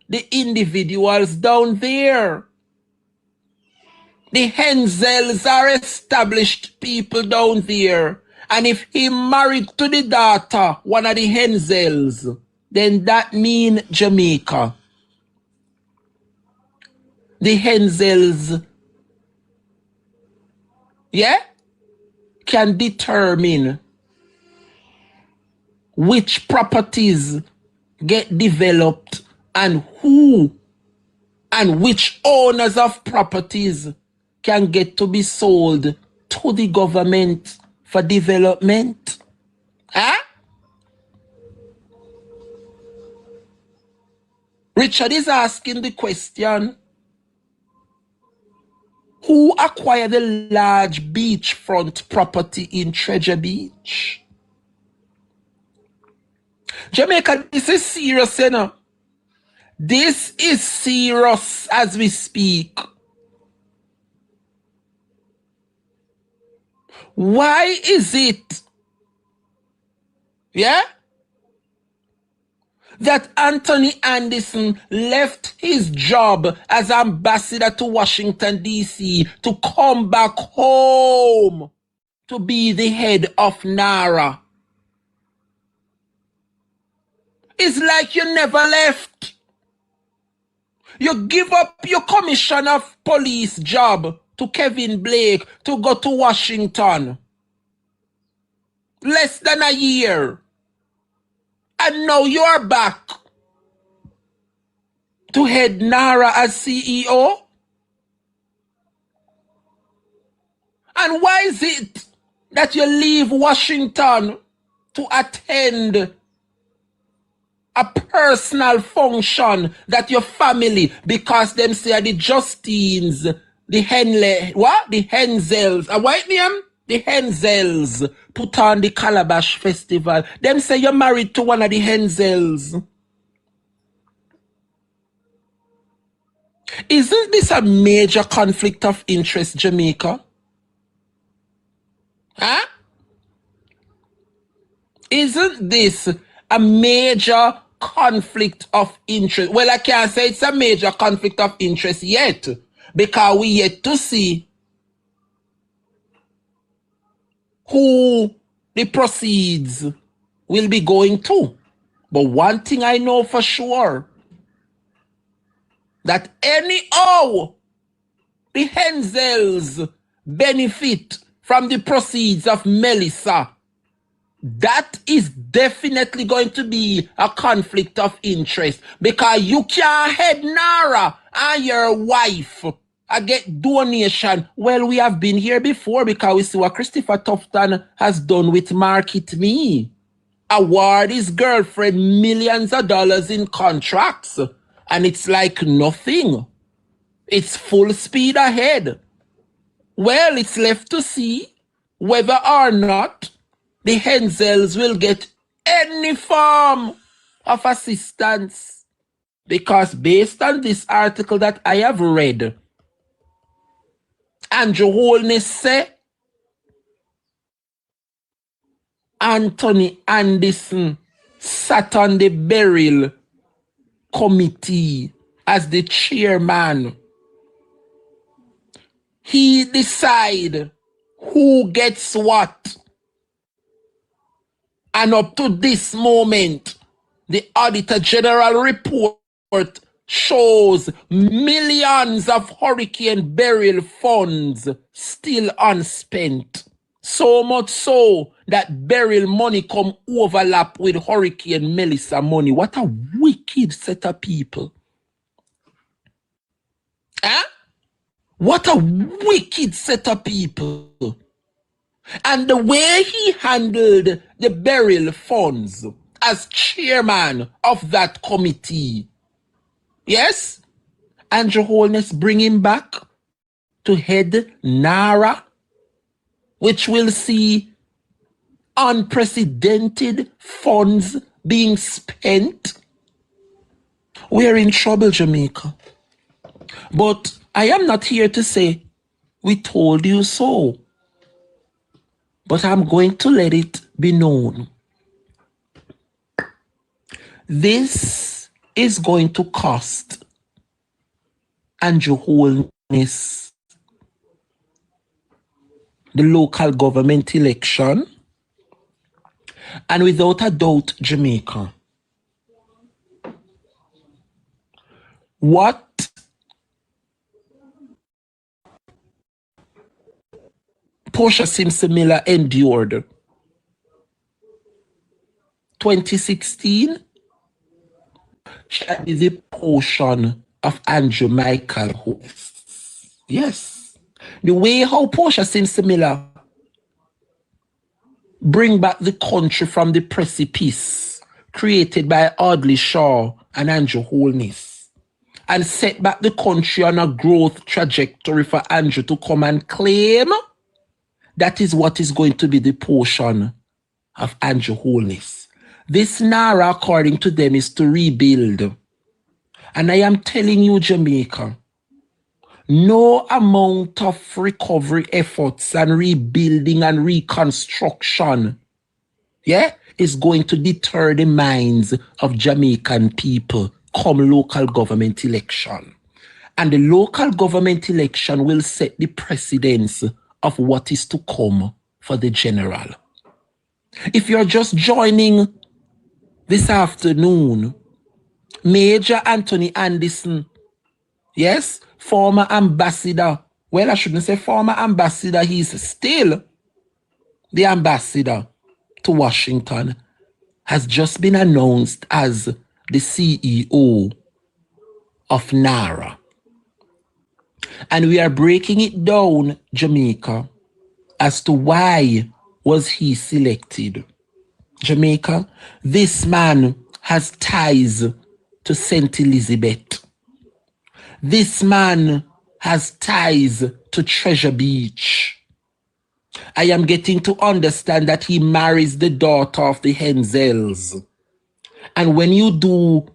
the individuals down there. The Henzels are established people down there. And if he married to the daughter, one of the Henzels, then that means Jamaica. The Henzels, yeah, can determine which properties get developed and who and which owners of properties can get to be sold to the government for development. Huh? Richard is asking the question, who acquired the large beachfront property in Treasure Beach? Jamaica, this is serious, you know. This is serious as we speak. Why is it, yeah, that Anthony Anderson left his job as ambassador to Washington, D.C. to come back home to be the head of NaRRA? It's like you never left. You give up your commissioner of police job to Kevin Blake to go to Washington. Less than a year. And now you're back to head NaRRA as CEO? And why is it that you leave Washington to attend a personal function that your family, because them say the Justines, the Henley, what? The Henzels, a white name? The Henzels put on the Calabash Festival. Them say you're married to one of the Henzels. Isn't this a major conflict of interest, Jamaica? Huh? Isn't this a major conflict of interest? Well, I can't say it's a major conflict of interest yet, because we yet to see who the proceeds will be going to. But one thing I know for sure, that anyhow the Henzels benefit from the proceeds of Melissa, that is definitely going to be a conflict of interest, because you can't head NaRRA and your wife get donation. Well, we have been here before, because we see what Christopher Tufton has done with Market Me. Award his girlfriend millions of dollars in contracts, and it's like nothing. It's full speed ahead. Well, it's left to see whether or not the Henzels will get any form of assistance. Because based on this article that I have read, Andrew Holness say Anthony Anderson sat on the burial committee as the chairman. He decide who gets what. And up to this moment, the Auditor General report shows millions of hurricane burial funds still unspent. So much so that burial money come overlap with Hurricane Melissa money. What a wicked set of people. Huh? What a wicked set of people. And the way he handled the burial funds as chairman of that committee, yes, Andrew Holness bring him back to head NaRRA, which will see unprecedented funds being spent. We're in trouble, Jamaica. But I am not here to say, we told you so. But I'm going to let it be known. This is going to cost Andrew Holness the local government election, and without a doubt, Jamaica. What Portia Simpson Miller endured 2016 is the portion of Andrew Michael Holness. Yes. The way how Portia Simpson Miller bring back the country from the precipice created by Audley Shaw and Andrew Holness and set back the country on a growth trajectory for Andrew to come and claim, that is what is going to be the portion of Andrew Holness. This NaRRA, according to them, is to rebuild. And I am telling you, Jamaica, no amount of recovery efforts and rebuilding and reconstruction, is going to deter the minds of Jamaican people come local government election. And the local government election will set the precedence of what is to come for the general. If you're just joining this afternoon, Major Anthony Anderson, yes, former ambassador, well, I shouldn't say former ambassador, he's still the ambassador to Washington, has just been announced as the CEO of NaRRA. And we are breaking it down, Jamaica, as to why was he selected. Jamaica, this man has ties to St. Elizabeth. This man has ties to Treasure Beach. I am getting to understand that he marries the daughter of the Henzels. And when you do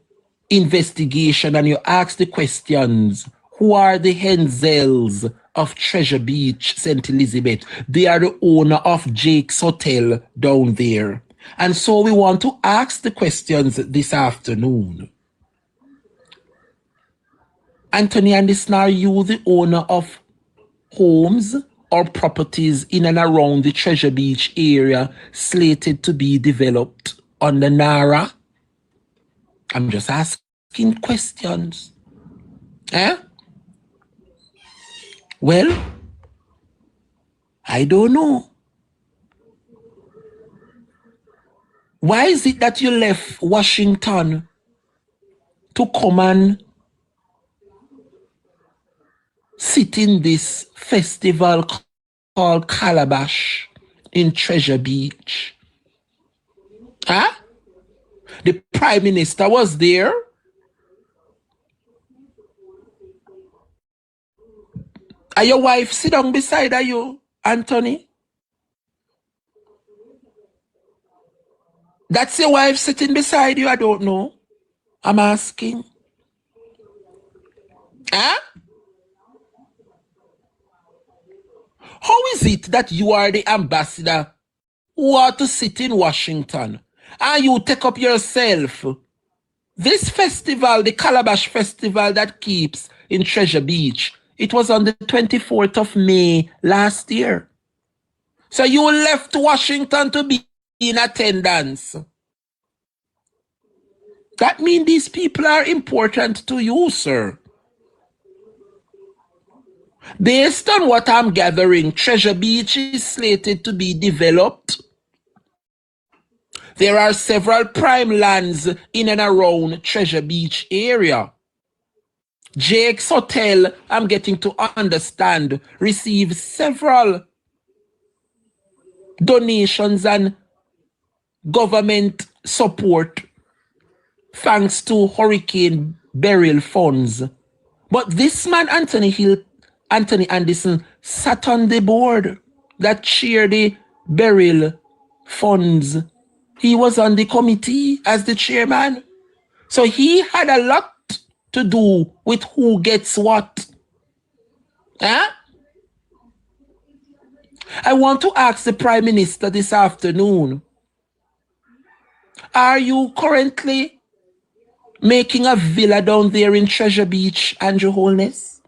investigation and you ask the questions, who are the Henzels of Treasure Beach, St. Elizabeth? They are the owner of Jake's Hotel down there. And so we want to ask the questions this afternoon. Anthony Anderson, are you the owner of homes or properties in and around the Treasure Beach area slated to be developed under NaRRA? I'm just asking questions. Well, I don't know. Why is it that you left Washington to come and sit in this festival called Calabash in Treasure Beach? The Prime Minister was there. Are your wife sit down beside you, Anthony? That's your wife sitting beside you? I don't know. I'm asking. How is it that you are the ambassador who are to sit in Washington and you take up yourself this festival, the Calabash Festival that keeps in Treasure Beach? It was on the 24th of May last year. So you left Washington to be in attendance. That means these people are important to you, sir. Based on what I'm gathering, Treasure Beach is slated to be developed. There are several prime lands in and around Treasure Beach area. Jake's Hotel, I'm getting to understand, receives several donations and government support thanks to Hurricane Burial Funds. But this man, Anthony Anderson, sat on the board that chaired the burial funds. He was on the committee as the chairman. So he had a lot to do with who gets what. I want to ask the Prime Minister this afternoon, are you currently making a villa down there in Treasure Beach, Andrew Holness?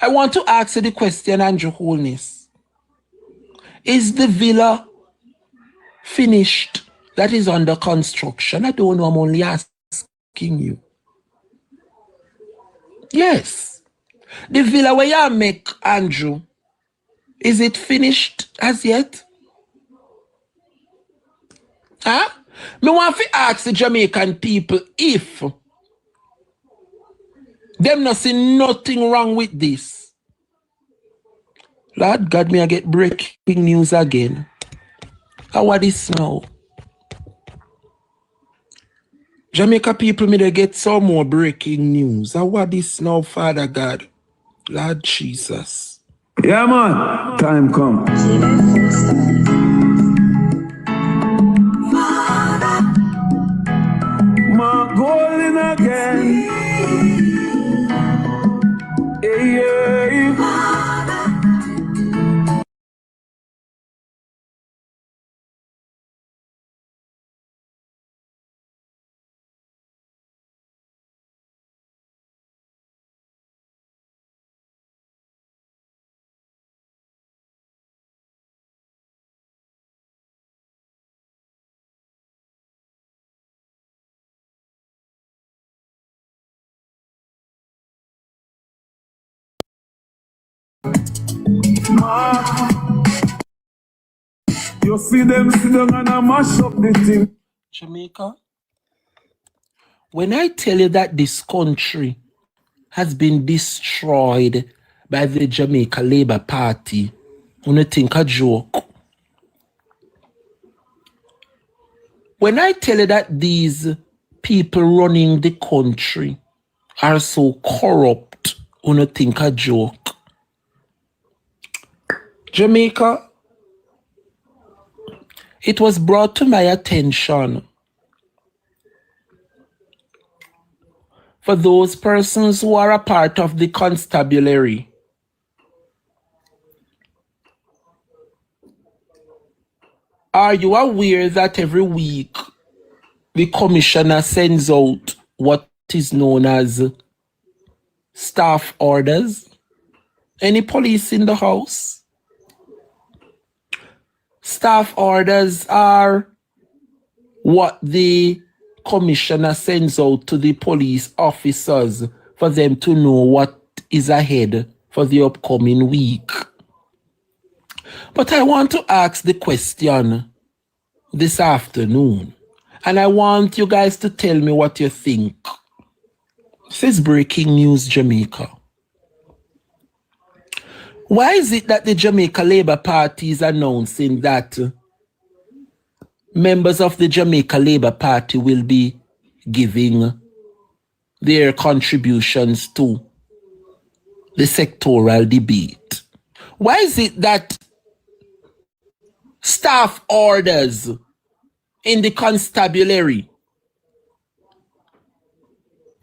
I want to ask you the question, Andrew Holness. Is the villa finished that is under construction? I don't know, I'm only asking you. Yes. The villa where you make, Andrew, is it finished as yet? Huh? Me want to ask the Jamaican people if them not see nothing wrong with this. Lord God, me I get breaking news again. How are this now? Jamaica people, me they get some more breaking news. How are this now, Father God? Lord Jesus. Yeah, man. Time come. My golden again. Yeah. You see them sit down and I mash up the thing. Jamaica, when I tell you that this country has been destroyed by the Jamaica Labour Party, you don't think a joke. When I tell you that these people running the country are so corrupt, you don't think a joke. Jamaica, it was brought to my attention for those persons who are a part of the constabulary. Are you aware that every week the commissioner sends out what is known as staff orders? Any police in the house? Staff orders are what the commissioner sends out to the police officers for them to know what is ahead for the upcoming week. But I want to ask the question this afternoon, and I want you guys to tell me what you think. This is breaking news, Jamaica. Why is it that the Jamaica Labour Party is announcing that members of the Jamaica Labour Party will be giving their contributions to the sectoral debate? Why is it that staff orders in the constabulary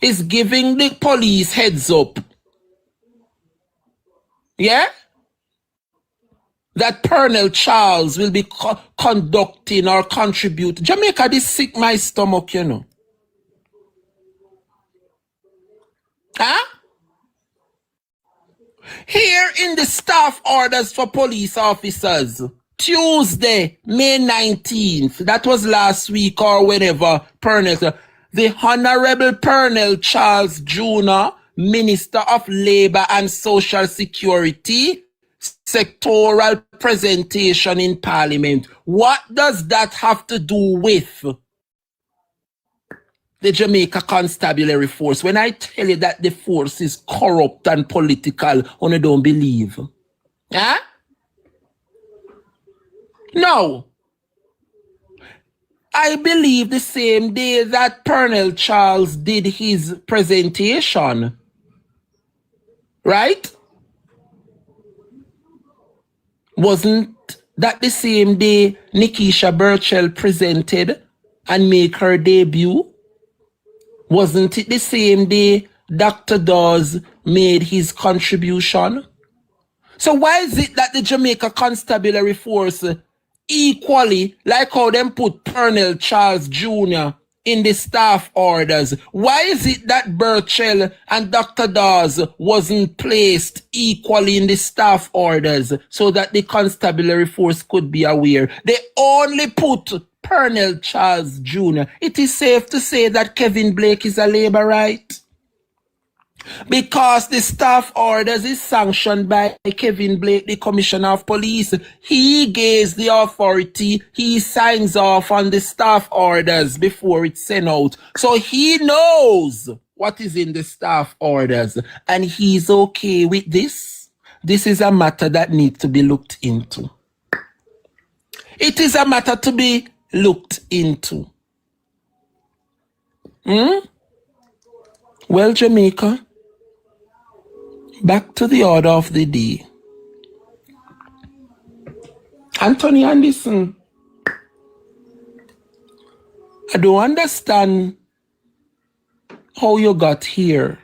is giving the police heads up? Yeah? That Colonel Charles will be conducting or contribute. Jamaica, this sick my stomach, you know. Huh? Here in the staff orders for police officers, Tuesday, May 19th, that was last week or whenever, the Honorable Colonel Charles Jr., Minister of Labour and Social Security, sectoral presentation in Parliament. What does that have to do with the Jamaica Constabulary Force? When I tell you that the force is corrupt and political, you don't believe. Huh? No. I believe the same day that Colonel Charles did his presentation, right? Wasn't that the same day Nikisha Burchell presented and made her debut? Wasn't it the same day Dr. Dawes made his contribution? So why is it that the Jamaica Constabulary Force equally, like how them put Colonel Charles Jr. in the staff orders? Why is it that Burchell and Dr. Dawes wasn't placed equally in the staff orders so that the constabulary force could be aware? They only put Pernell Charles Jr. It is safe to say that Kevin Blake is a labor right, because the staff orders is sanctioned by Kevin Blake, the Commissioner of Police. He gives the authority. He signs off on the staff orders before it's sent out. So he knows what is in the staff orders, and he's okay with this. This is a matter that needs to be looked into. It is a matter to be looked into. Well, Jamaica, back to the order of the day. Anthony Anderson, I don't understand how you got here.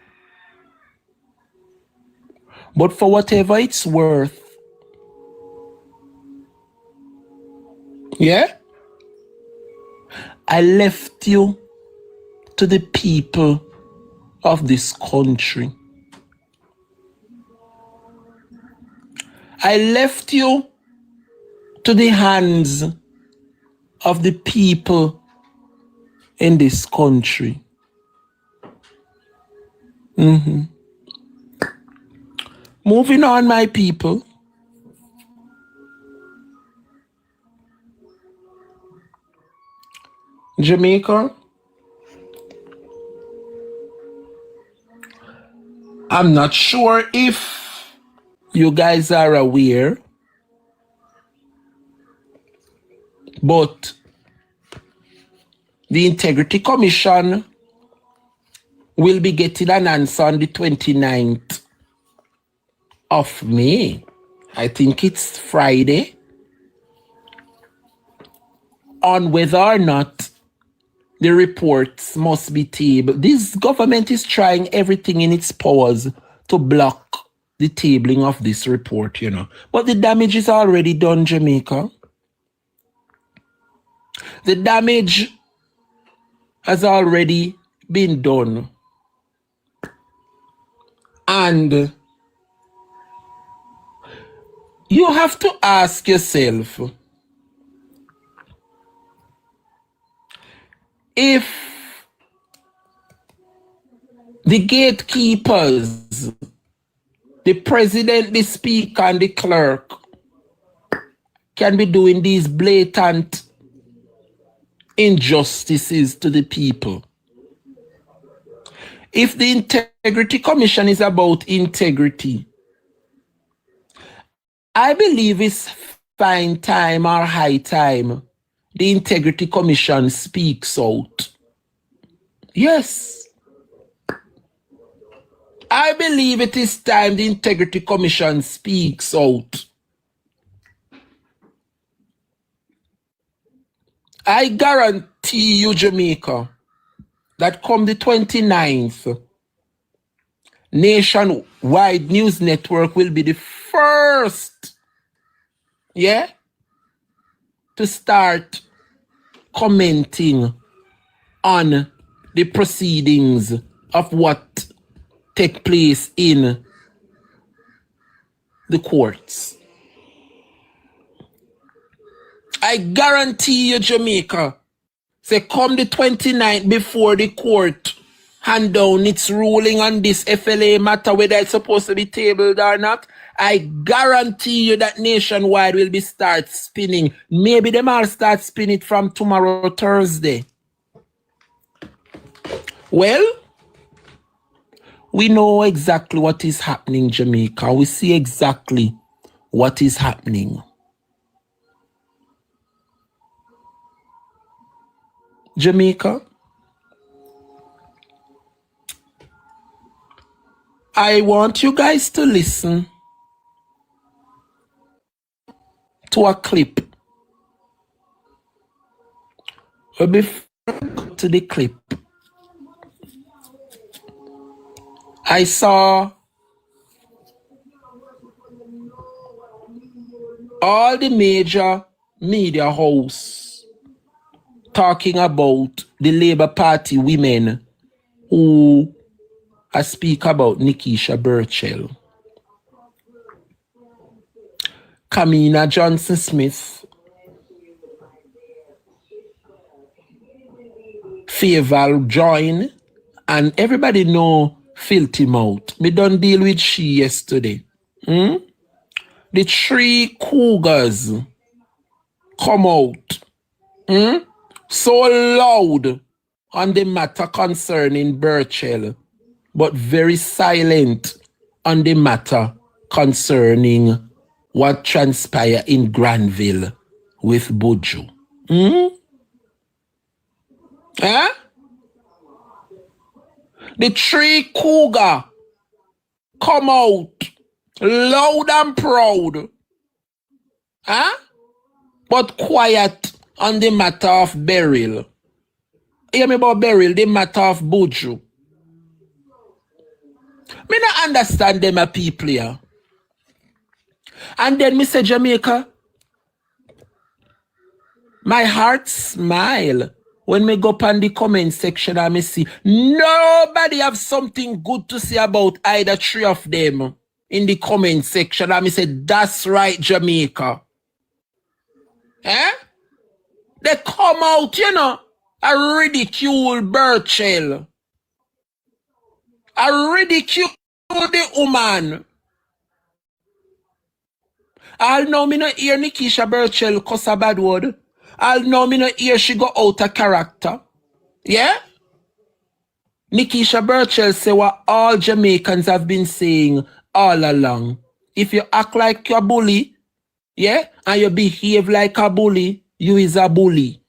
But for whatever it's worth, yeah, I left you to the people of this country. I left you to the hands of the people in this country. Moving on, my people. Jamaica, I'm not sure if you guys are aware, but the Integrity Commission will be getting an answer on the 29th of May. I think it's Friday, on whether or not the reports must be tabled. This government is trying everything in its powers to block the tabling of this report, But the damage is already done, Jamaica. The damage has already been done. And you have to ask yourself, if the gatekeepers, the president, the speaker, and the clerk can be doing these blatant injustices to the people, if the Integrity Commission is about integrity, I believe it's fine time or high time the Integrity Commission speaks out. Yes. I believe it is time the Integrity Commission speaks out. I guarantee you, Jamaica, that come the 29th, Nationwide News Network will be the first, to start commenting on the proceedings of what take place in the courts. I guarantee you, Jamaica, say come the 29th, before the court hand down its ruling on this FLA matter, whether it's supposed to be tabled or not, I guarantee you that Nationwide will be start spinning. Maybe them all start spinning it from tomorrow, Thursday. Well, we know exactly what is happening, Jamaica. We see exactly what is happening. Jamaica, I want you guys to listen to a clip. But before I go to the clip, I saw all the major media hosts talking about the Labour Party women who speak about Nikisha Burchell. Kamina Johnson-Smith, Faval join, and everybody know Filthy Mouth. Me done deal with she yesterday. The 3 cougars come out so loud on the matter concerning Burchell, but very silent on the matter concerning what transpired in Granville with Buju. Huh? The 3 cougar come out loud and proud, huh? But quiet on the matter of Beryl. Hear me about Beryl, the matter of Buju. Me not understand them a people here. And then me say, Jamaica, my heart smile when me go up on the comment section and me see nobody have something good to say about either 3 of them in the comment section. And me say, that's right, Jamaica. Eh? They come out, you know, and ridicule Burchell. I ridicule the woman. I'll know me not hear Nikisha Burchell cuss a bad word. I'll know me not hear she go out of character. Yeah? Nikisha Burchell say what all Jamaicans have been saying all along. If you act like you're a bully, yeah, and you behave like a bully, you is a bully.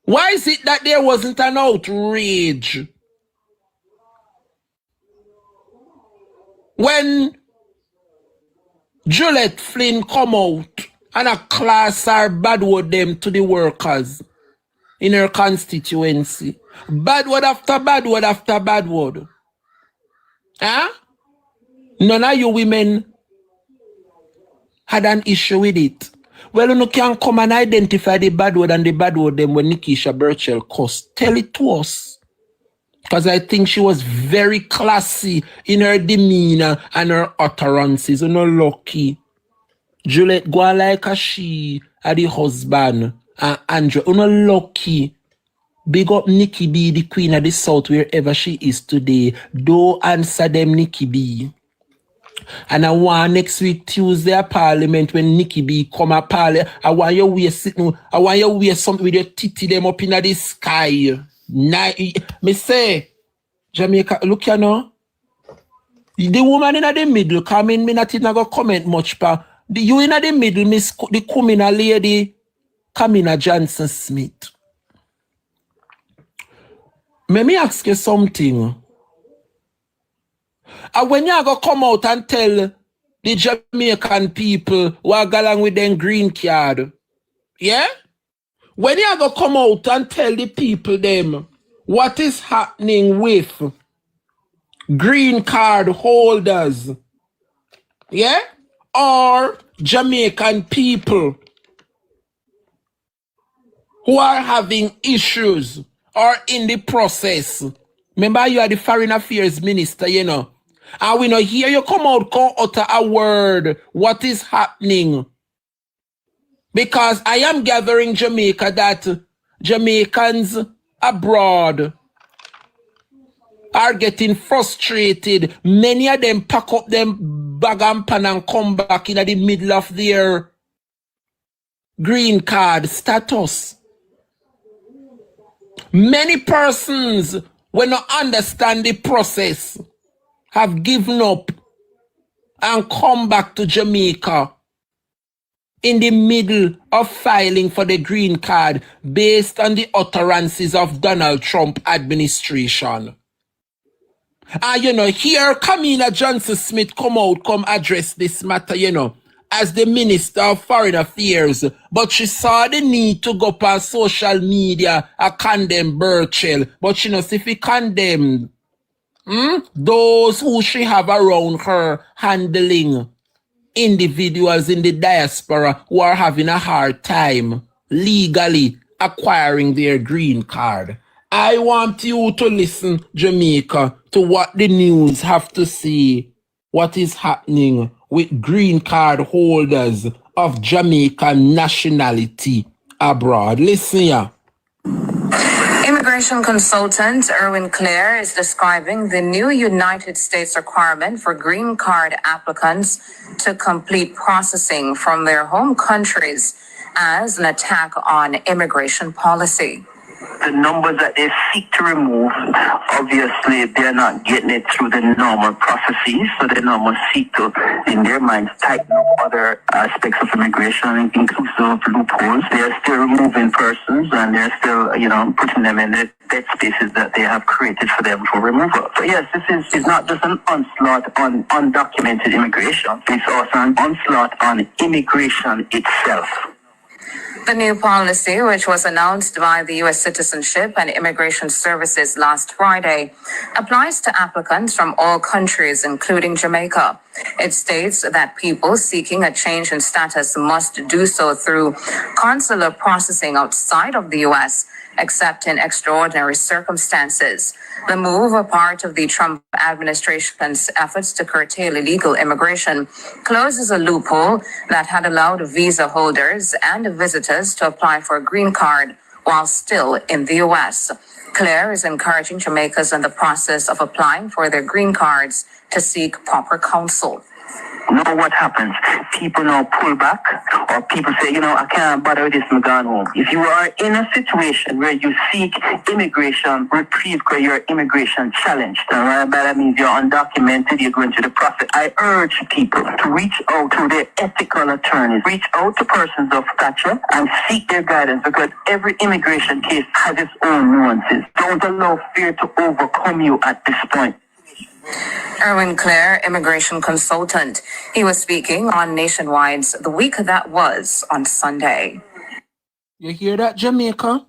Why is it that there wasn't an outrage when Juliet Flynn come out and a class her bad word them to the workers in her constituency? Bad word after bad word after bad word. Huh? None of you women had an issue with it. Well, you can come and identify the bad word and the bad word them when Nikisha Burchell cussed. Tell it to us. Because I think she was very classy in her demeanor and her utterances. You know, lucky. Juliet go like a she and the husband and Andrew. You know, lucky. Big up Nikki B, the queen of the south, wherever she is today. Don't answer them, Nikki B. And I want next week Tuesday at Parliament when Nikki B come at Parliament. I want you wear sitting. I want you wear something with your titty them up in the sky. Me say, Jamaica, look you know. The woman in the middle, come in, me not even go comment much, but you in the middle, miss the Kumina lady, Kamina Johnson Smith. Let me ask you something. And when you go come out and tell the Jamaican people who are going with them green card, yeah? When you go come out and tell the people them what is happening with green card holders, yeah? Or Jamaican people who are having issues or in the process. Remember, you are the Foreign Affairs Minister, you know. And we know here you come utter a word. What is happening? Because I am gathering Jamaica that Jamaicans abroad are getting frustrated. Many of them pack up them bag and pan and come back in the middle of their green card status. Many persons, when not understand the process, have given up and come back to Jamaica in the middle of filing for the green card based on the utterances of Donald Trump administration. And you know, here Kamina Johnson Smith come address this matter, you know, as the Minister of Foreign Affairs, but she saw the need to go up on social media and condemn Burchell, but she knows if he condemned those who she have around her handling individuals in the diaspora who are having a hard time legally acquiring their green card. I want you to listen, Jamaica, to what the news have to say, what is happening with green card holders of Jamaican nationality abroad. Listen here. Immigration consultant Erwin Clare is describing the new United States requirement for green card applicants to complete processing from their home countries as an attack on immigration policy. The numbers that they seek to remove, obviously they're not getting it through the normal processes, so they normally seek to, in their minds, tighten up other aspects of immigration, inclusive loopholes. They're still removing persons and they're still, putting them in the dead spaces that they have created for them for removal. So yes, this is not just an onslaught on undocumented immigration, it's also an onslaught on immigration itself. The new policy, which was announced by the U.S. Citizenship and Immigration Services last Friday, applies to applicants from all countries, including Jamaica. It states that people seeking a change in status must do so through consular processing outside of the U.S., except in extraordinary circumstances. The move, a part of the Trump administration's efforts to curtail illegal immigration, closes a loophole that had allowed visa holders and visitors to apply for a green card while still in the U.S. Claire is encouraging Jamaicans in the process of applying for their green cards to seek proper counsel. Now what happens? People now pull back, or people say, I can't bother with this, I'm going home. If you are in a situation where you seek immigration reprieve because you're immigration challenged, and by that means you're undocumented, you're going through the process, I urge people to reach out to their ethical attorneys, reach out to persons of stature and seek their guidance, because every immigration case has its own nuances. Don't allow fear to overcome you at this point. Erwin Clare, immigration consultant. He was speaking on Nationwide's The Week That Was on Sunday. You hear that, Jamaica?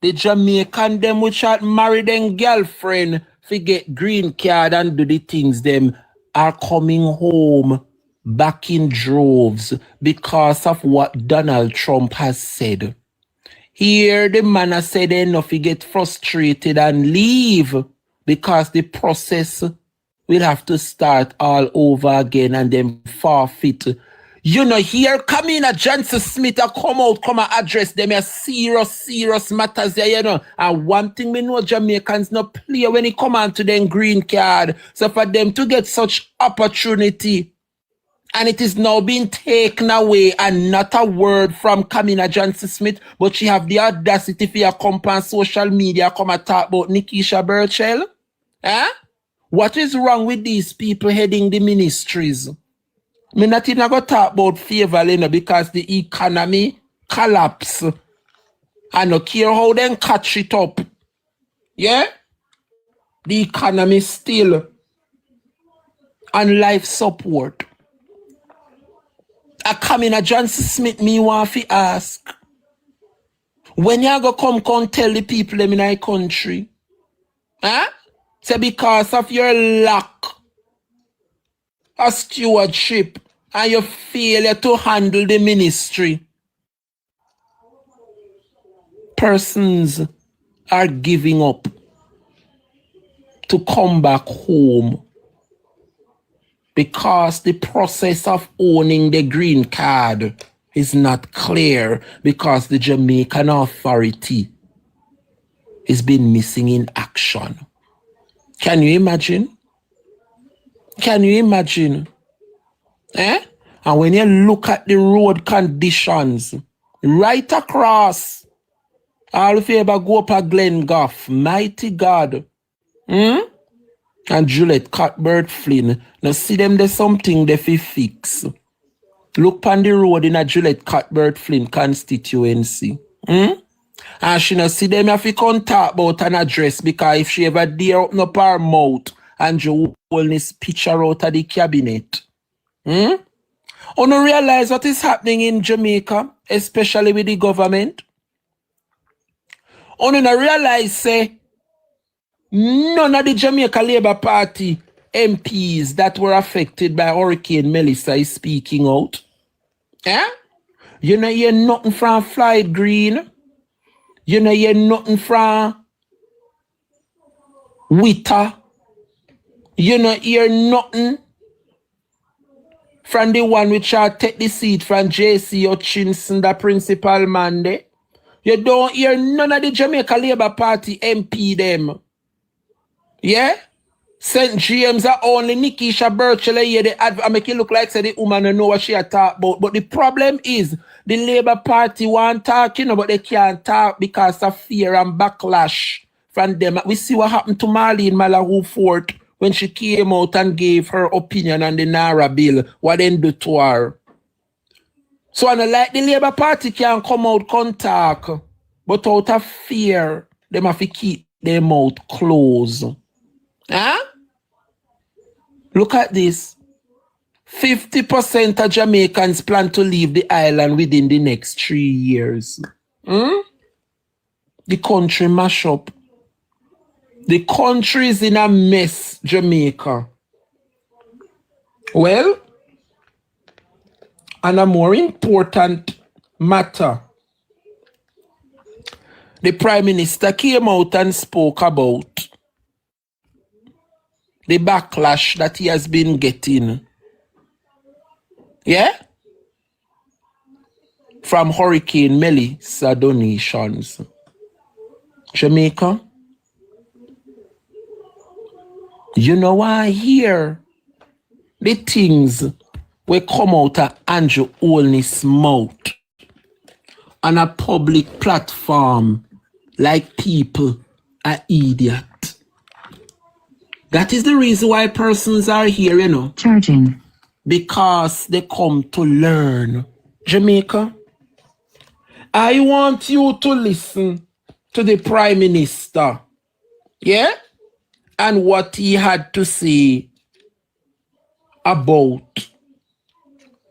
The Jamaican them which had married them girlfriend to get green card and do the things them are coming home back in droves because of what Donald Trump has said. Here the man has said enough, he get frustrated and leave because the process will have to start all over again and then forfeit. Here Kamina Johnson Smith come and address them a serious matters there, And one thing we know, Jamaicans not play when it come on to them green card. So for them to get such opportunity, and it is now being taken away, and not a word from Kamina Johnson Smith, but she have the audacity for come on social media, come and talk about Nikisha Burchell. What is wrong with these people heading the ministries? Me not even go talk about favor, because the economy collapse. I don't care how them catch it up. Yeah? The economy still on life support. I come in a Johnson Smith, me want to ask. When you go come tell the people in my country, say because of your lack of stewardship and your failure to handle the ministry, persons are giving up to come back home because the process of owning the green card is not clear, because the Jamaican authority has been missing in action. Can you imagine? Can you imagine? And when you look at the road conditions, right across, all if you ever go up a Glengoff, mighty God, and Juliet Cuthbert Flynn, now see them there's something they fi fix. Look on the road in a Juliet Cuthbert Flynn constituency. And she no see them if you come talk about an address, because if she ever dare open up her mouth and you hold this picture out of the cabinet. You no realize what is happening in Jamaica, especially with the government? You no realize say none of the Jamaica Labour Party MPs that were affected by Hurricane Melissa is speaking out. Eh? You know hear nothing from Floyd Green. You know hear nothing from Witter. You know hear nothing from the one which shall take the seat from J.C. Hutchinson, the principal man there. You don't hear none of the Jamaica Labour Party MP them. Yeah? St. James are only Nikisha Burchell here. I make it look like say the woman don't know what she talk about. But the problem is the Labour Party want talk, you know, but they can't talk because of fear and backlash from them. We see what happened to Marlene Malahou Fort when she came out and gave her opinion on the NaRRA bill. What they do to her. So I like the Labour Party can come out can talk, but out of fear, they have to keep their mouth closed. Huh? Look at this. 50% of Jamaicans plan to leave the island within the next 3 years. The country mash up. The country is in a mess, Jamaica. Well, and a more important matter, the Prime Minister came out and spoke about the backlash that he has been getting. Yeah? From Hurricane Melissa donations. Jamaica, you know why I hear the things will come out of Andrew Holness' mouth on a public platform like people are idiot. That is the reason why persons are here, you know. Charging. Because they come to learn. Jamaica, I want you to listen to the Prime Minister. Yeah? And what he had to say about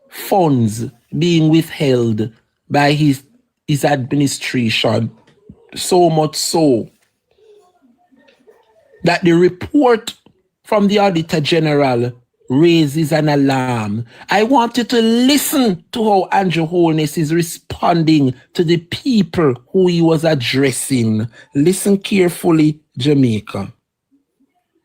funds being withheld by his administration. So much so that the report from the Auditor General raises an alarm. I want you to listen to how Andrew Holness is responding to the people who he was addressing. Listen carefully, Jamaica.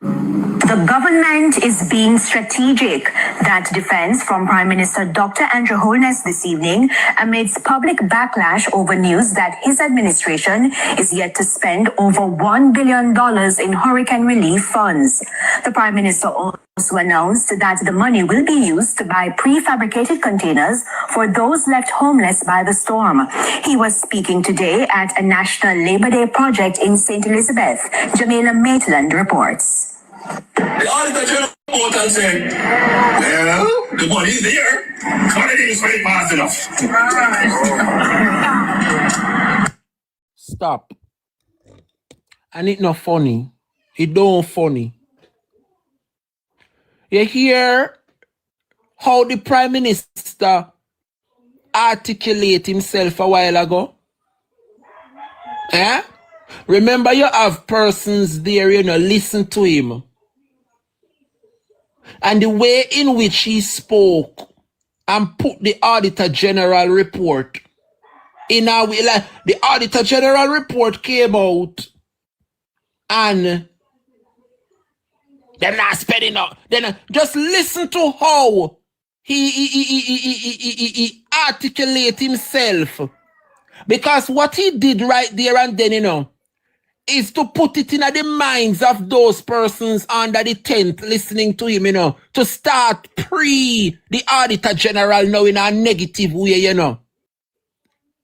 The government is being strategic. That defense from Prime Minister Dr. Andrew Holness this evening amidst public backlash over news that his administration is yet to spend over $1 billion in hurricane relief funds. The Prime Minister also announced that the money will be used to buy prefabricated containers for those left homeless by the storm. He was speaking today at a National Labor Day project in St. Elizabeth. Jamila Maitland reports. The Auditor General came out and said, well, the money's there. But it didn't spend fast enough. Stop. And it's not funny. It don't funny. You hear how the Prime Minister articulate himself a while ago? Eh? Remember you have persons there, you know, listen to him. And the way in which he spoke and put the Auditor General report in a way, like the Auditor General report came out and they're not spending out. Then just listen to how he articulate himself. Because what he did right there and then, you know, is to put it in the minds of those persons under the tent listening to him, you know, to start the Auditor General now in a negative way, you know.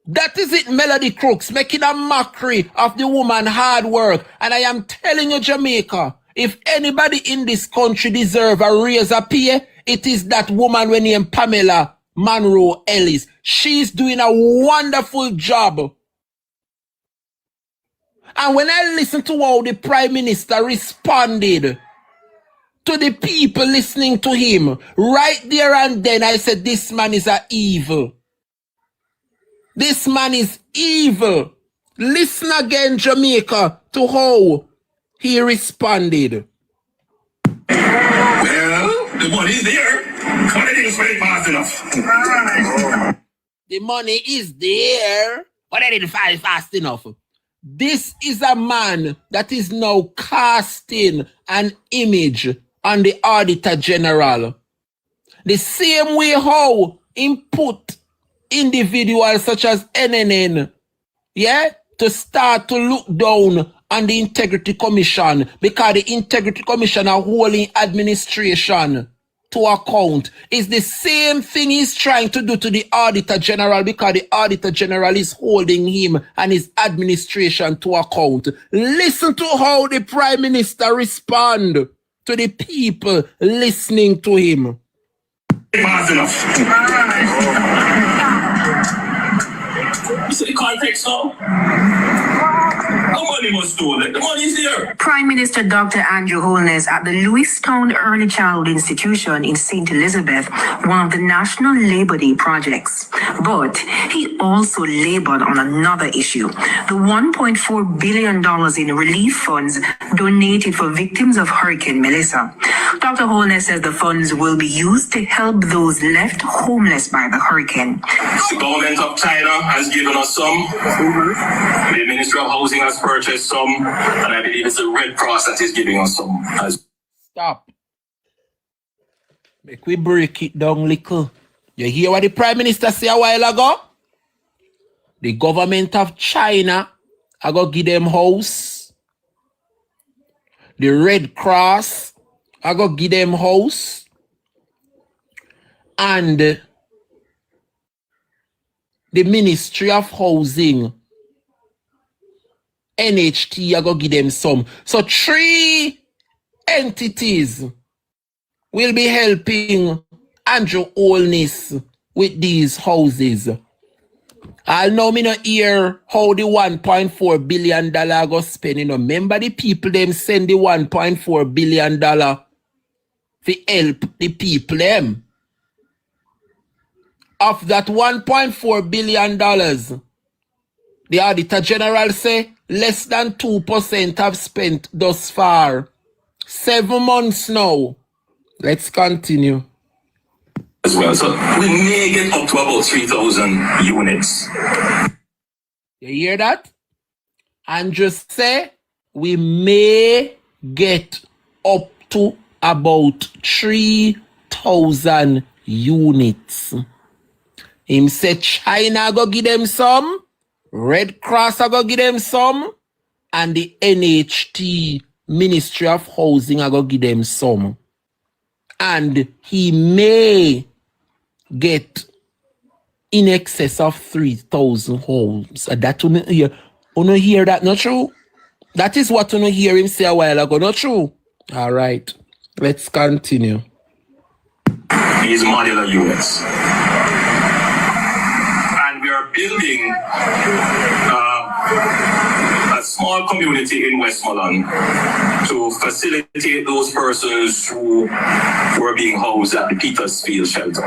That is it, Melody Crooks, making a mockery of the woman hard work. And I am telling you, Jamaica, if anybody in this country deserve a raise of pay, it is that woman named Pamela Monroe Ellis. She's doing a wonderful job. And when I listen to how the Prime Minister responded to the people listening to him, right there and then I said, this man is evil. This man is evil. Listen again, Jamaica, to how he responded. the money's there. But it didn't spend fast enough. The money is there, but they didn't find it fast enough. This is a man that is now casting an image on the Auditor General. The same way how he put individuals such as NNN, to start to look down on the Integrity Commission, because the Integrity Commission are holding administration to account. Is the same thing he's trying to do to the Auditor General, because the Auditor General is holding him and his administration to account. Listen to how the Prime Minister respond to the people listening to him. Fast enough. You see the context now? The money was stolen. The money's there. Prime Minister Dr. Andrew Holness at the Lewistown Early Childhood Institution in St. Elizabeth, one of the National Labour Day projects. But he also labored on another issue, the $1.4 billion in relief funds donated for victims of Hurricane Melissa. Dr. Holness says the funds will be used to help those left homeless by the hurricane. The government of China has given us some. The Ministry of Housing has purchased some. And I believe it's the Red Cross that is giving us some. Stop. Make we break it down little. You hear what the Prime Minister said a while ago? The government of China I go give them house. The Red Cross I go give them house. And the Ministry of Housing, NHT, I go give them some. So 3 entities will be helping Andrew Holness with these houses. I'll know me not hear how the $1.4 billion go spend. You know, remember the people them send the $1.4 billion to help the people them. Of that $1.4 billion, the Auditor General say less than 2% have spent thus far. 7 months now. Let's continue. As well, so we may get up to about 3,000 units. You hear that? And just say we may get up to about 3,000 units. Him say China go give them some, Red Cross go give them some, and the NHT, Ministry of Housing, go give them some. And he may get in excess of 3,000 homes. That you hear that, not true? That is what you hear him say a while ago, not true? All right, let's continue. These modular units. And we are building a small community in Westmoreland to facilitate those persons who were being housed at the Petersfield shelter.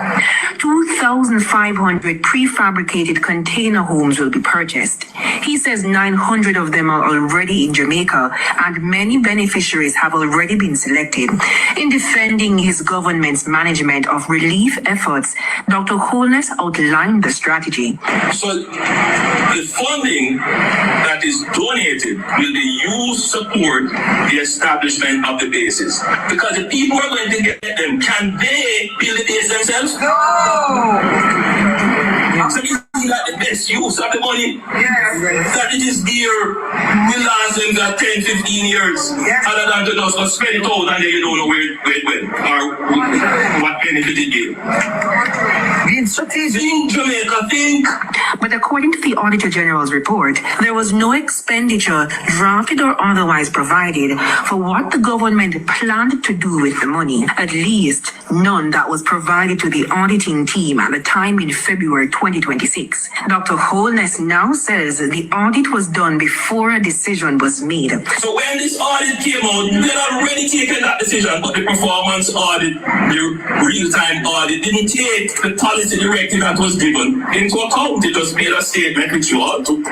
2,500 prefabricated container homes will be purchased. He says 900 of them are already in Jamaica, and many beneficiaries have already been selected. In defending his government's management of relief efforts, Dr. Holness outlined the strategy. So the funding that is donated will be used to support the establishment of the bases. Because the people who are going to get them, can they build the base themselves? No! So isn't that the best use of the money? Yes. That it is there, will last them that 10, 15 years. Yes. Other than to just spend it all and then you don't know where it went or what benefit it gave. Being strategic. In Jamaica, think. But according to the Auditor General's report, there was no expenditure, drafted or otherwise, provided for what the government planned to do with the money. At least none that was provided to the auditing team at the time in February 2026. Dr. Holness now says the audit was done before a decision was made. So when this audit came out, they had already taken that decision, but the performance audit, the real-time audit, didn't take the policy directive that was given into account. It just made a statement which you all took.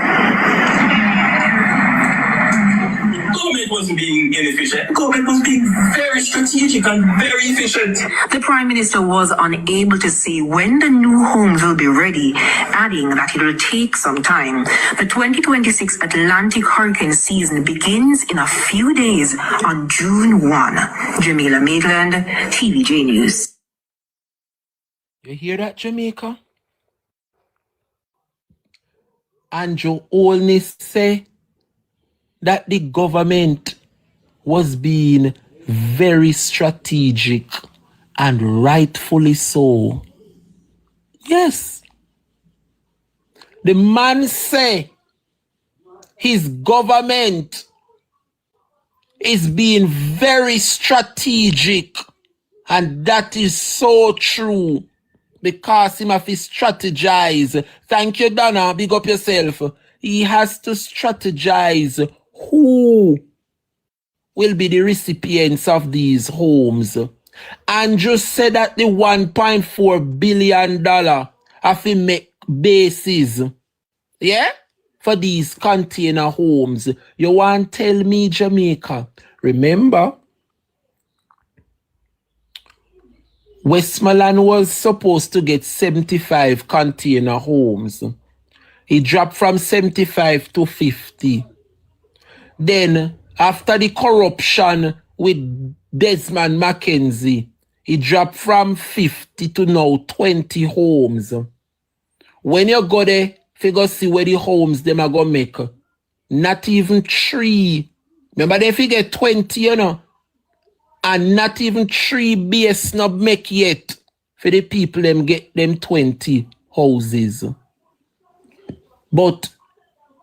Government government wasn't being inefficient. The government was being very strategic and very efficient. The Prime Minister was unable to say when the new homes will be ready, adding that it will take some time. The 2026 Atlantic hurricane season begins in a few days on June 1. Jamila Maitland, TVJ News. You hear that, Jamaica? Andrew only say that the government was being very strategic, and rightfully so. Yes. The man say his government is being very strategic, and that is so true, because him have to strategize. Thank you, Donna. Big up yourself. He has to strategize who will be the recipients of these homes. Andrew said that the $1.4 billion have to make bases, yeah, for these container homes. You want to tell me, Jamaica? Remember, Westmoreland was supposed to get 75 container homes. It dropped from 75 to 50. Then, after the corruption with Desmond Mackenzie, it dropped from 50 to now 20 homes. When you go there, figure see where the homes them are going to make. Not even 3. Remember, they figure 20, you know. And not even 3 base not make yet for the people them get them 20 houses. But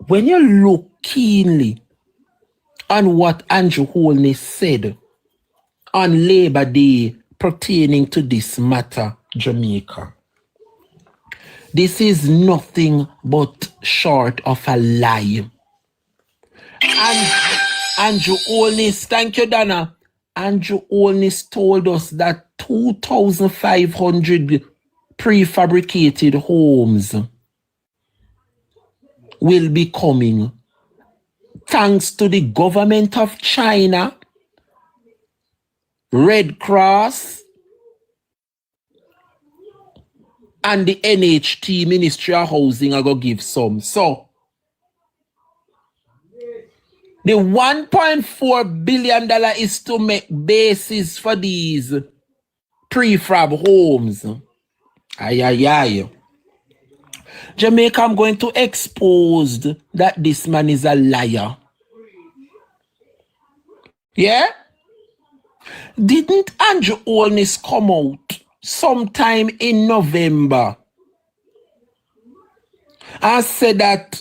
when you look keenly on what Andrew Holness said on Labor Day pertaining to this matter, Jamaica, this is nothing but short of a lie. And Andrew Holness, thank you, Donna. Andrew Holness told us that 2,500 prefabricated homes will be coming thanks to the government of China, Red Cross, and the NHT, Ministry of Housing, are going to give some. So, the $1.4 billion is to make bases for these prefab homes. Ay, ay, ay. Jamaica, I'm going to expose that this man is a liar. Yeah? Didn't Andrew Holness come out sometime in November and said that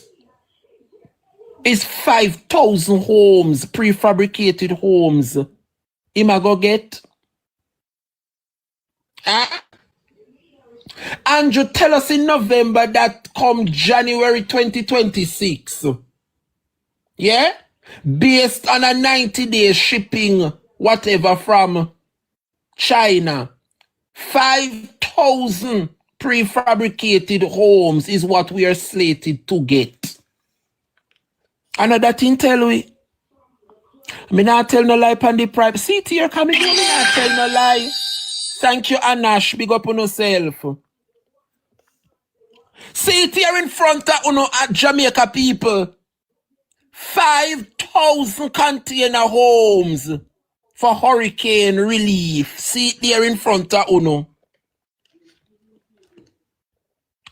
it's 5,000 homes, prefabricated homes, him a go get? Andrew tell us in November that come January 2026, yeah, based on a 90-day shipping, whatever, from China, 5,000 prefabricated homes is what we are slated to get. Another thing tell we, me not tell no lie on the private. See it here coming here, me not tell no lie. Thank you, Anash. Big up on yourself. See it here in front of uno at Jamaica people. 5,000 container homes for hurricane relief. See it there in front of uno.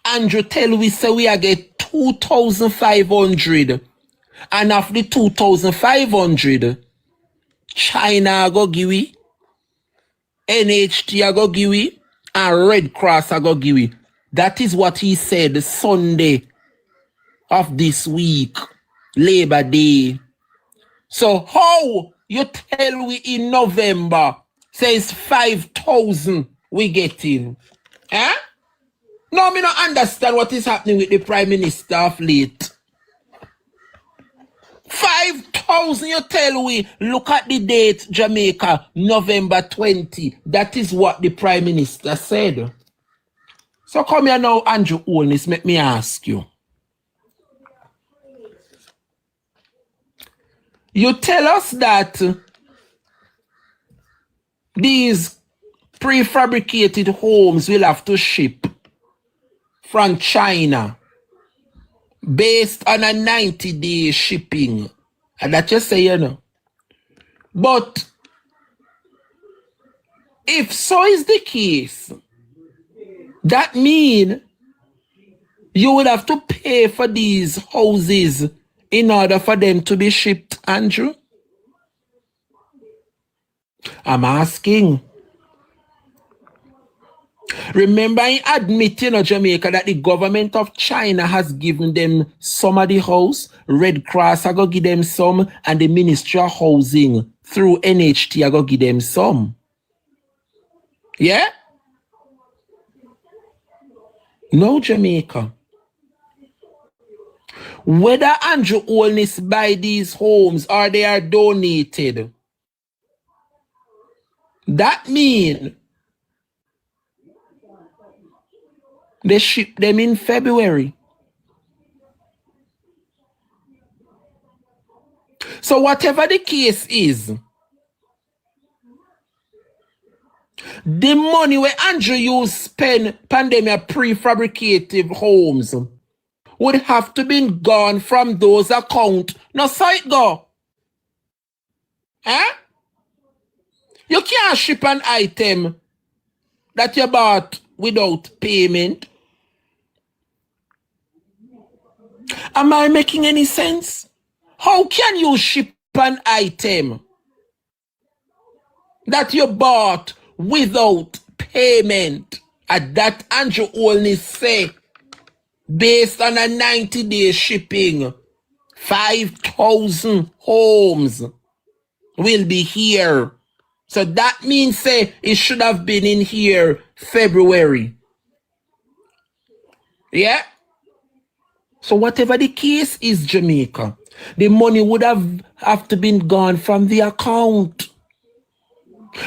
Andrew tell we say we are get 2,500. And of the 2,500, China go give we, NHT go give we, and Red Cross go give we. That is what he said Sunday of this week, Labor Day. So how you tell we in November says 5,000 we getting? Eh? No, me not understand what is happening with the Prime Minister of late. 5,000 you tell we, look at the date, Jamaica, November 20. That is what the Prime Minister said. So come here now, Andrew Holness, make me ask you. You tell us that these prefabricated homes will have to ship from China based on a 90-day shipping. And that you say, you know. But if so is the case, that means you would have to pay for these houses in order for them to be shipped, Andrew? I'm asking. Remember, I admit, you know, Jamaica, that the government of China has given them some of the house. Red Cross I go give them some, and the Ministry of Housing through NHT I go give them some. Yeah? No, Jamaica. Whether Andrew Holness buy these homes or they are donated, that means they ship them in February. So whatever the case is, the money where Andrew used spend pandemic prefabricated homes would have to be gone from those accounts. No, so it go. Eh? You can't ship an item that you bought without payment. Am I making any sense? How can you ship an item that you bought without payment? And that Andrew Holness say, based on a 90-day shipping, 5,000 homes will be here. So that means say it should have been in here February. Yeah? So whatever the case is, Jamaica, the money would have to been gone from the account.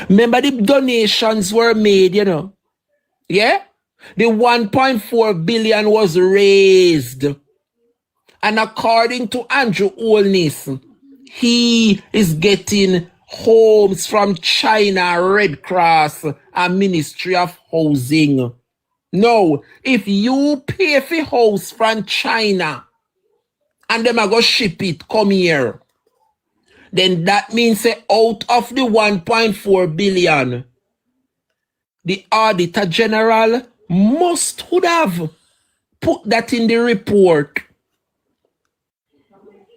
Remember the donations were made, you know. Yeah? The 1.4 billion was raised. And according to Andrew Holness, he is getting homes from China, Red Cross, and Ministry of Housing. No, if you pay for house from China and them are going to ship it, come here, then that means that out of the 1.4 billion, the Auditor General would have put that in the report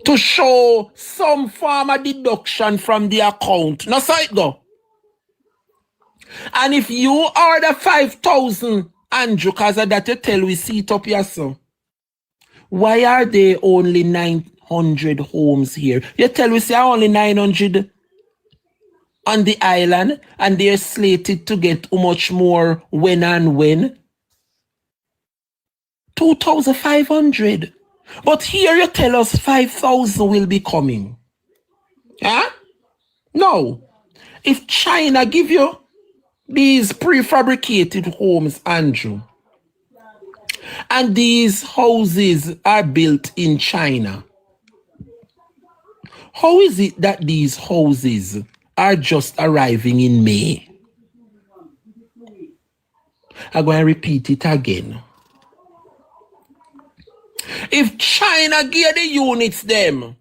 to show some form of deduction from the account. Now, so it go. And if you order 5,000, Andrew, because of that you tell we see it up here, so why are there only 900 homes here? You tell we say only 900 on the island, and they're slated to get much more when and when? 2,500. But here you tell us 5,000 will be coming. Huh? No. If China give you these prefabricated homes, Andrew, and these houses are built in China, how is it that these houses are just arriving in May? I'm going to repeat it again. If China give the units them,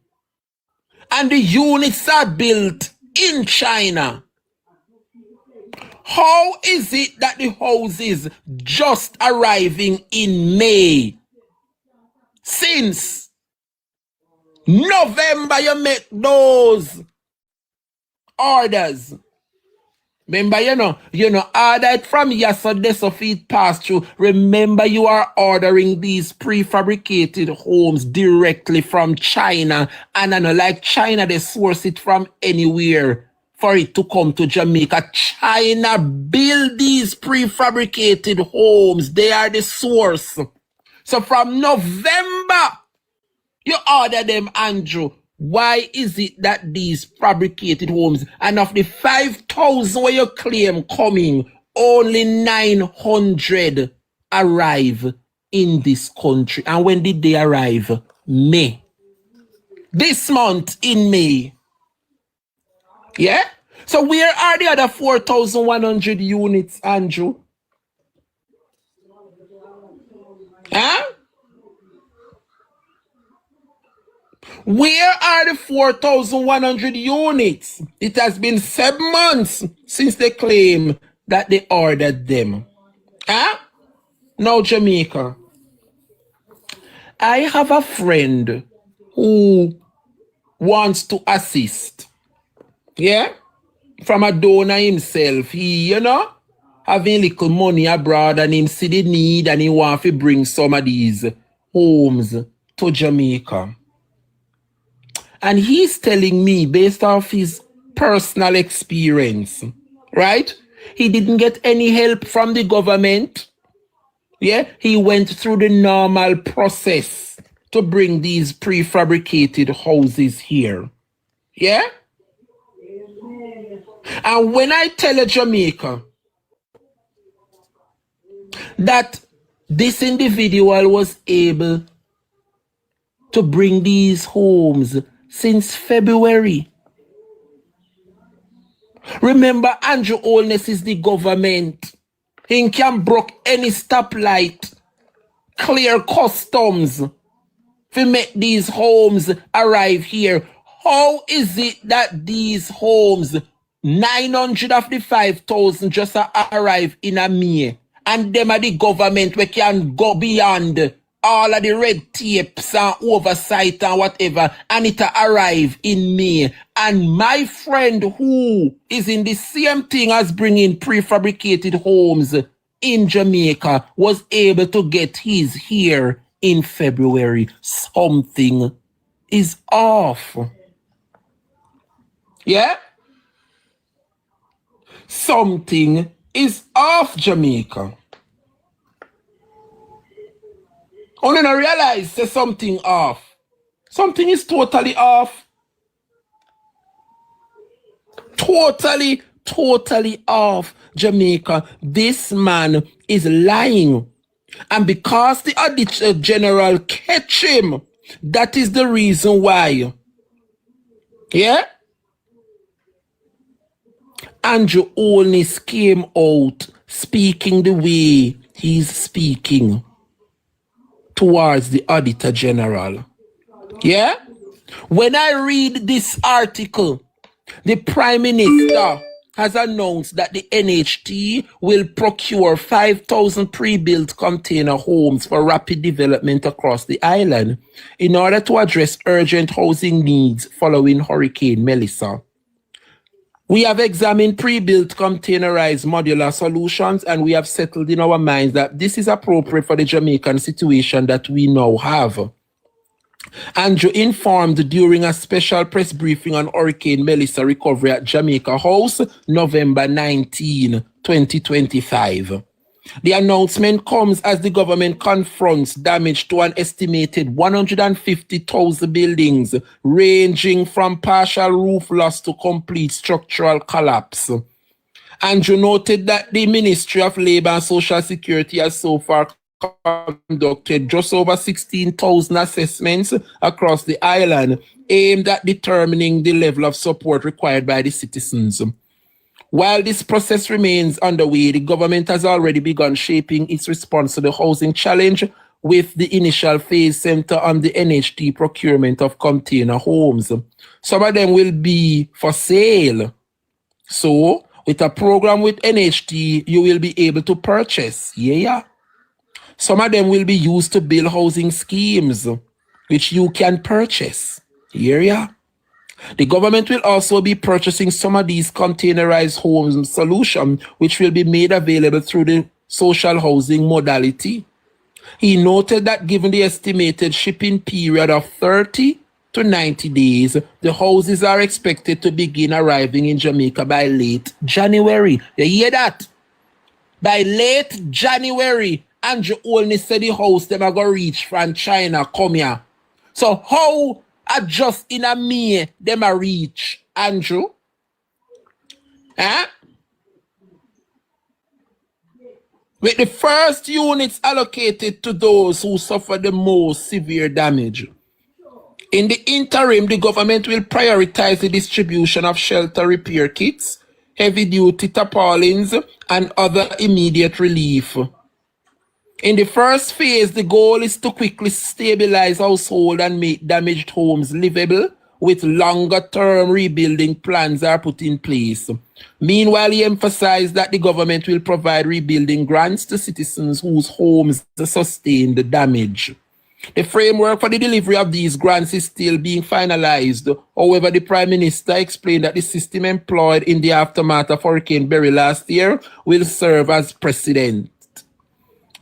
and the units are built in China, how is it that the houses just arriving in May? Since November you make those orders. Remember, you know, order it from yesterday so feed pass through. Remember, you are ordering these prefabricated homes directly from China. And I know, like China, they source it from anywhere for it to come to Jamaica. China build these prefabricated homes. They are the source. So from November, you order them, Andrew. Why is it that these fabricated homes, and of the 5,000 where you claim coming, only 900 arrive in this country? And when did they arrive? May. This month in May. Yeah? So where are the other 4,100 units, Andrew? Huh? Where are the 4,100 units? It has been 7 months since they claim that they ordered them. Huh? Now, Jamaica. I have a friend who wants to assist. Yeah? From a donor himself. He, having little money abroad and him see the need and he want to bring some of these homes to Jamaica. And he's telling me, based off his personal experience, right? He didn't get any help from the government. Yeah, he went through the normal process to bring these prefabricated houses here. Yeah? And when I tell a Jamaica that this individual was able to bring these homes since February. Remember, Andrew Holness is the government. He can broke any stoplight, clear customs to make these homes arrive here. How is it that these homes, 900 of the 5,000 just arrive in a May? And them are the government we can go beyond all of the red tapes and oversight and whatever, and it arrive in May. And my friend who is in the same thing as bringing prefabricated homes in Jamaica was able to get his here in February. Something is off. Yeah? Something is off, Jamaica. Only I realize there's something off. Something is totally off. Totally off, Jamaica. This man is lying. And because the Auditor General catch him, that is the reason why. Yeah? Andrew Holness came out speaking the way he's speaking towards the Auditor General. Yeah? When I read this article, the Prime Minister has announced that the NHT will procure 5,000 pre-built container homes for rapid development across the island in order to address urgent housing needs following Hurricane Melissa. We have examined pre-built containerized modular solutions, and we have settled in our minds that this is appropriate for the Jamaican situation that we now have. Andrew informed during a special press briefing on Hurricane Melissa recovery at Jamaica House, November 19, 2025. The announcement comes as the government confronts damage to an estimated 150,000 buildings, ranging from partial roof loss to complete structural collapse. Andrew noted that the Ministry of Labour and Social Security has so far conducted just over 16,000 assessments across the island, aimed at determining the level of support required by the citizens. While this process remains underway, the government has already begun shaping its response to the housing challenge with the initial phase center on the NHT procurement of container homes. Some of them will be for sale. So, with a program with NHT, you will be able to purchase. Yeah. Some of them will be used to build housing schemes, which you can purchase. Yeah. The government will also be purchasing some of these containerized homes solutions, which will be made available through the social housing modality. He noted that given the estimated shipping period of 30 to 90 days, the houses are expected to begin arriving in Jamaica by late January. You hear that? By late January, Andrew Holness said the house them are going to reach from China, come here. So how just in a May them a reach, Andrew? Huh? With the first units allocated to those who suffer the most severe damage. In the interim, the government will prioritize the distribution of shelter repair kits, heavy-duty tarpaulins, and other immediate relief. In the first phase, the goal is to quickly stabilize households and make damaged homes livable, with longer-term rebuilding plans are put in place. Meanwhile, he emphasized that the government will provide rebuilding grants to citizens whose homes sustained the damage. The framework for the delivery of these grants is still being finalized. However, the Prime Minister explained that the system employed in the aftermath of Hurricane Beryl last year will serve as precedent.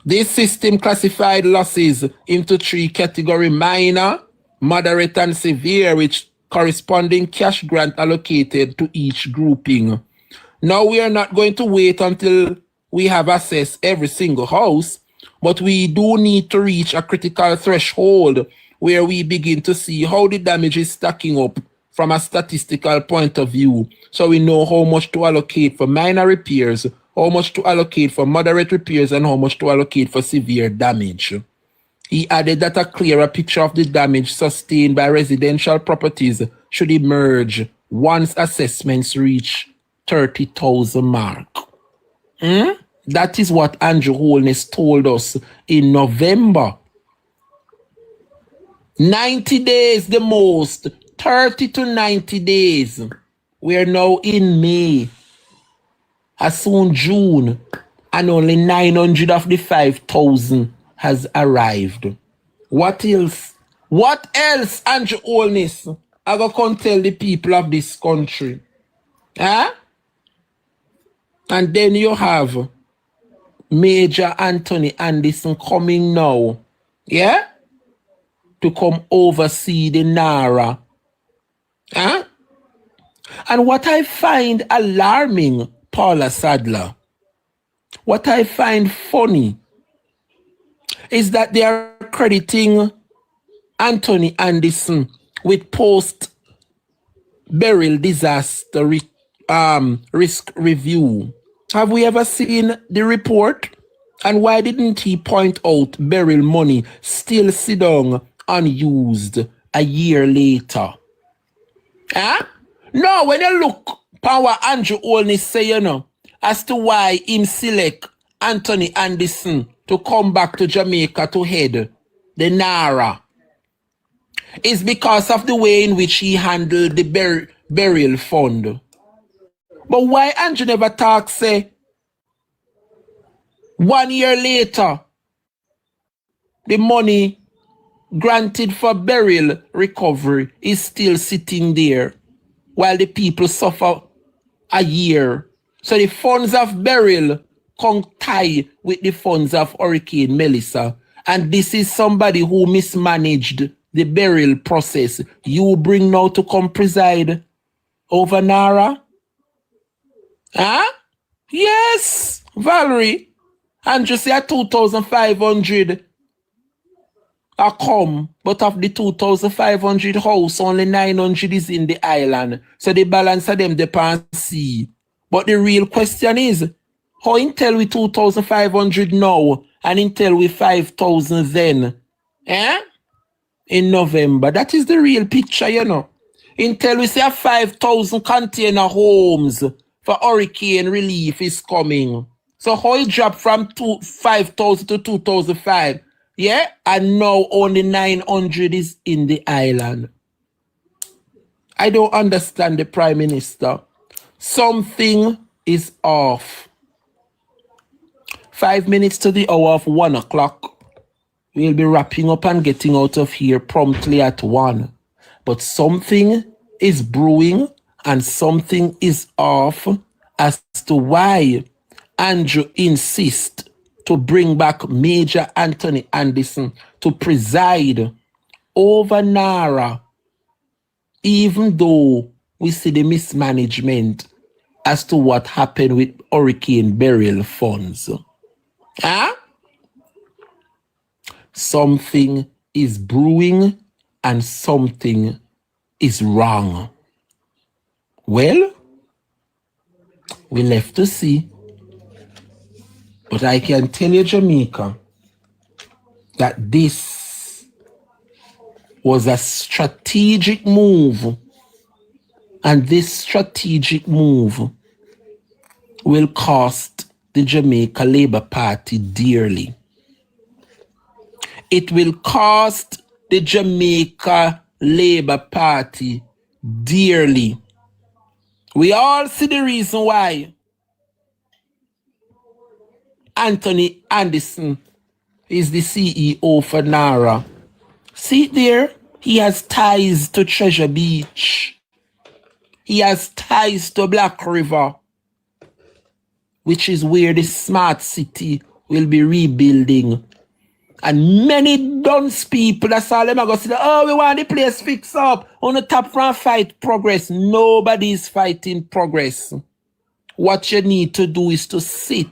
This system classified losses into 3 categories: minor, moderate, and severe, with corresponding cash grant allocated to each grouping. Now, we are not going to wait until we have assessed every single house, but we do need to reach a critical threshold where we begin to see how the damage is stacking up from a statistical point of view, so we know how much to allocate for minor repairs, how much to allocate for moderate repairs, and how much to allocate for severe damage. He added that a clearer picture of the damage sustained by residential properties should emerge once assessments reach 30,000 mark. That is what Andrew Holness told us in November. 90 days the most, 30 to 90 days. We are now in May, as soon June, and only 900 of the 5,000 has arrived. What else? What else, Andrew Holness, I go come tell the people of this country? Huh? And then you have Major Anthony Anderson coming now, yeah, to come oversee the NaRRA. Huh? And what I find alarming, Paula Sadler, what I find funny is that they are crediting Anthony Anderson with post-Beryl disaster risk review. Have we ever seen the report? And why didn't he point out Beryl money still sit down unused a year later? Huh? No, when you look, Power Andrew Holness say, you know, as to why him select Anthony Anderson to come back to Jamaica to head the NaRRA, is because of the way in which he handled the burial fund. But why Andrew never talk, say, 1 year later, the money granted for burial recovery is still sitting there while the people suffer a year. So the funds of burial come tie with the funds of Hurricane Melissa. And this is somebody who mismanaged the burial process. You bring now to come preside over NaRRA? Huh? Yes, Valerie. And just say 2,500 are come, but of the 2,500 house, only 900 is in the island. So the balance of them depend see. But the real question is, how intel we 2,500 now and intel we 5,000 then? In November. That is the real picture, you know. Intel we say 5,000 container homes for hurricane relief is coming. So how it dropped from 5,000 to 2,005? Yeah, and now only 900 is in the island. I don't understand the Prime Minister. Something is off. 5 minutes to the hour of 1 o'clock. We'll be wrapping up and getting out of here promptly at 1. But something is brewing and something is off as to why Andrew insists to bring back Major Anthony Anderson to preside over NaRRA, even though we see the mismanagement as to what happened with Hurricane Burial funds. Huh? Something is brewing and something is wrong. Well, we left to see. But I can tell you, Jamaica, that this was a strategic move. And this strategic move will cost the Jamaica Labour Party dearly. It will cost the Jamaica Labour Party dearly. We all see the reason why Anthony Anderson is the CEO for NaRRA. See there, he has ties to Treasure Beach. He has ties to Black River, which is where the smart city will be rebuilding. And many dunce people, that's all them are going to say, oh, we want the place fixed up. On the top front fight progress. Nobody is fighting progress. What you need to do is to sit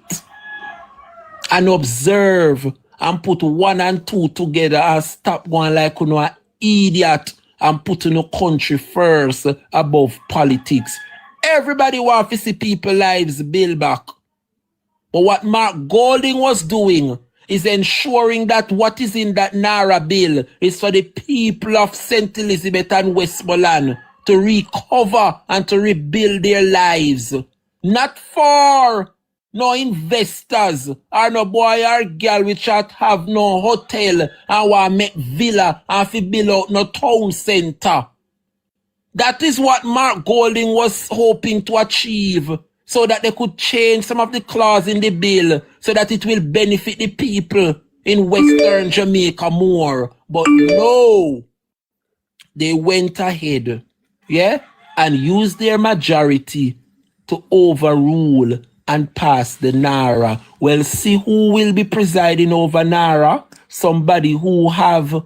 and observe and put 1 and 2 together and stop going like you know, an idiot and putting the country first above politics. Everybody wants to see people's lives build back. But what Mark Golding was doing is ensuring that what is in that NaRRA bill is for the people of St. Elizabeth and Westmoreland to recover and to rebuild their lives. Not for no investors or no boy or girl which have no hotel and want to make villa and fi build out no town center. That is what Mark Golding was hoping to achieve, so that they could change some of the clause in the bill so that it will benefit the people in Western Jamaica more. But no, they went ahead, and used their majority to overrule and pass the NaRRA. Well, see who will be presiding over NaRRA? Somebody who have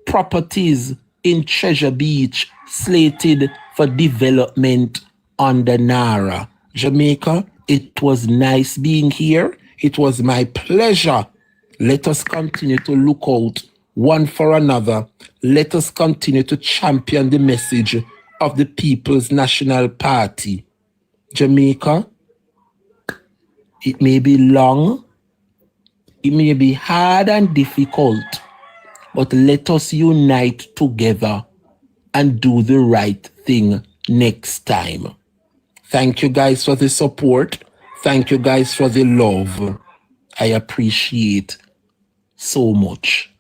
properties in Treasure Beach slated for development under NaRRA. Jamaica, it was nice being here. It was my pleasure. Let us continue to look out one for another. Let us continue to champion the message of the People's National Party. Jamaica, it may be long, it may be hard and difficult, but let us unite together and do the right thing next time. Thank you guys for the support. Thank you guys for the love. I appreciate so much.